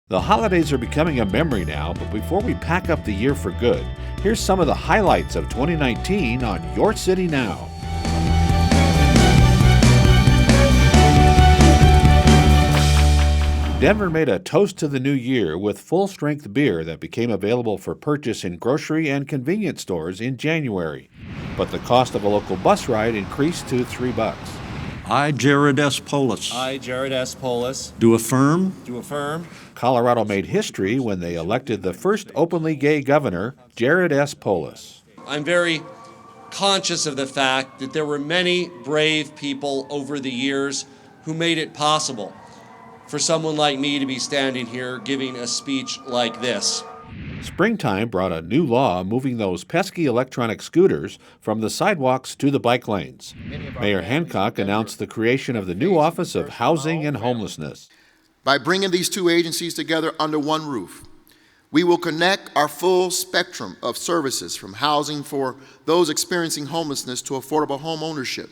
The holidays are becoming a memory now, but before we pack up the year for good, here's some of the highlights of 2019 on Your City Now. Denver made a toast to the new year with full-strength beer that became available for purchase in grocery and convenience stores in January. But the cost of a local bus ride increased to $3. I, Jared S. Polis. I, Jared S. Polis. Do affirm. Colorado made history when they elected the first openly gay governor, Jared S. Polis. I'm very conscious of the fact that there were many brave people over the years who made it possible for someone like me to be standing here giving a speech like this. Springtime brought a new law moving those pesky electronic scooters from the sidewalks to the bike lanes. Mayor Hancock announced the creation of the new Office of Housing and Homelessness. By bringing these two agencies together under one roof, we will connect our full spectrum of services from housing for those experiencing homelessness to affordable home ownership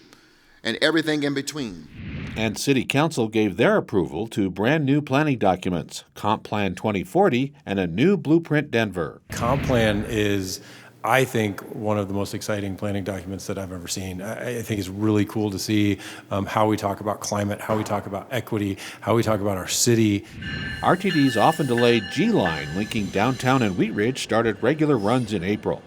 and everything in between. And City Council gave their approval to brand new planning documents, Comp Plan 2040 and a new Blueprint Denver. Comp Plan is, I think, one of the most exciting planning documents that I've ever seen. I think it's really cool to see how we talk about climate, how we talk about equity, how we talk about our city. RTD's often delayed G-Line linking downtown and Wheat Ridge started regular runs in April.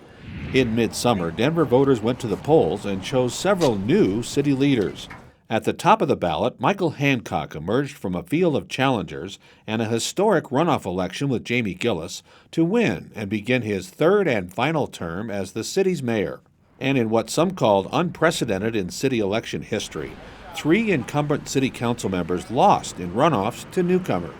In midsummer, Denver voters went to the polls and chose several new city leaders. At the top of the ballot, Michael Hancock emerged from a field of challengers and a historic runoff election with Jamie Gillis to win and begin his third and final term as the city's mayor. And in what some called unprecedented in city election history, 3 incumbent city council members lost in runoffs to newcomers.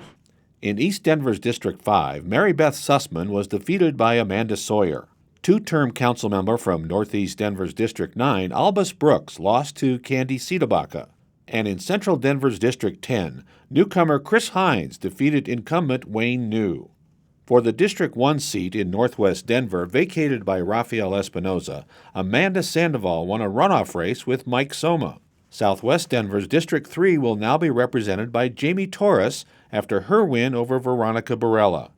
In East Denver's District 5, Mary Beth Sussman was defeated by Amanda Sawyer. 2-term council member from Northeast Denver's District 9, Albus Brooks, lost to Candy Siedebaca. And in Central Denver's District 10, newcomer Chris Hines defeated incumbent Wayne New. For the District 1 seat in Northwest Denver, vacated by Rafael Espinoza, Amanda Sandoval won a runoff race with Mike Soma. Southwest Denver's District 3 will now be represented by Jamie Torres after her win over Veronica Barella.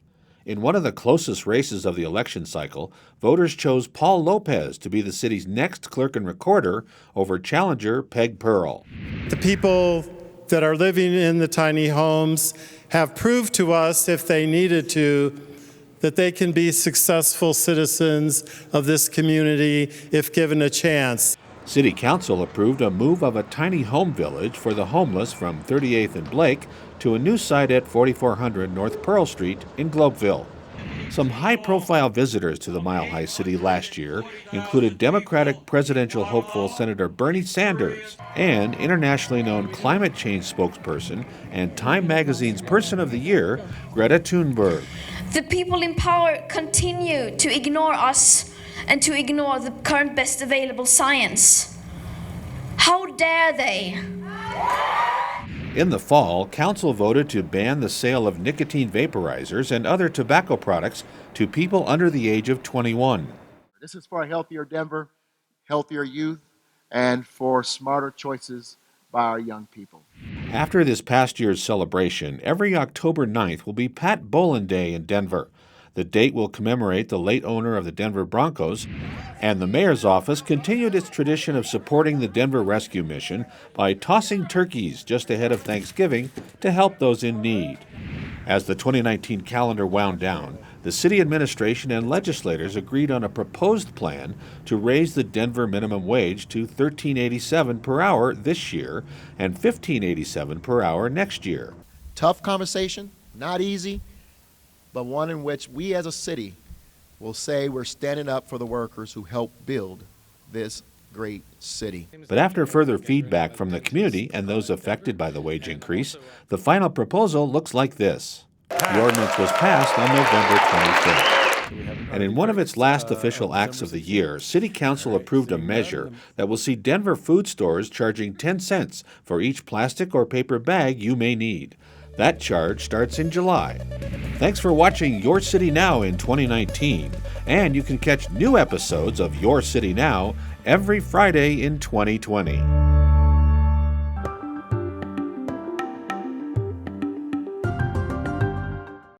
In one of the closest races of the election cycle, voters chose Paul Lopez to be the city's next clerk and recorder over challenger Peg Pearl. The people that are living in the tiny homes have proved to us, if they needed to, that they can be successful citizens of this community if given a chance. City Council approved a move of a tiny home village for the homeless from 38th and Blake to a new site at 4400 North Pearl Street in Globeville. Some high-profile visitors to the Mile High City last year included Democratic presidential hopeful Senator Bernie Sanders and internationally known climate change spokesperson and Time Magazine's Person of the Year, Greta Thunberg. The people in power continue to ignore us and to ignore the current best available science. How dare they? In the fall, Council voted to ban the sale of nicotine vaporizers and other tobacco products to people under the age of 21. This is for a healthier Denver, healthier youth, and for smarter choices by our young people. After this past year's celebration, every October 9th will be Pat Bolin Day in Denver. The date will commemorate the late owner of the Denver Broncos, and the mayor's office continued its tradition of supporting the Denver Rescue Mission by tossing turkeys just ahead of Thanksgiving to help those in need. As the 2019 calendar wound down, the city administration and legislators agreed on a proposed plan to raise the Denver minimum wage to $13.87 per hour this year and $15.87 per hour next year. Tough conversation, not easy, but one in which we as a city will say we're standing up for the workers who help build this great city. But after further feedback from the community and those affected by the wage increase, the final proposal looks like this. The ordinance was passed on November 25th. And in one of its last official acts of the year, City Council approved a measure that will see Denver food stores charging 10 cents for each plastic or paper bag you may need. That charge starts in July. Thanks for watching Your City Now in 2019, and you can catch new episodes of Your City Now every Friday in 2020.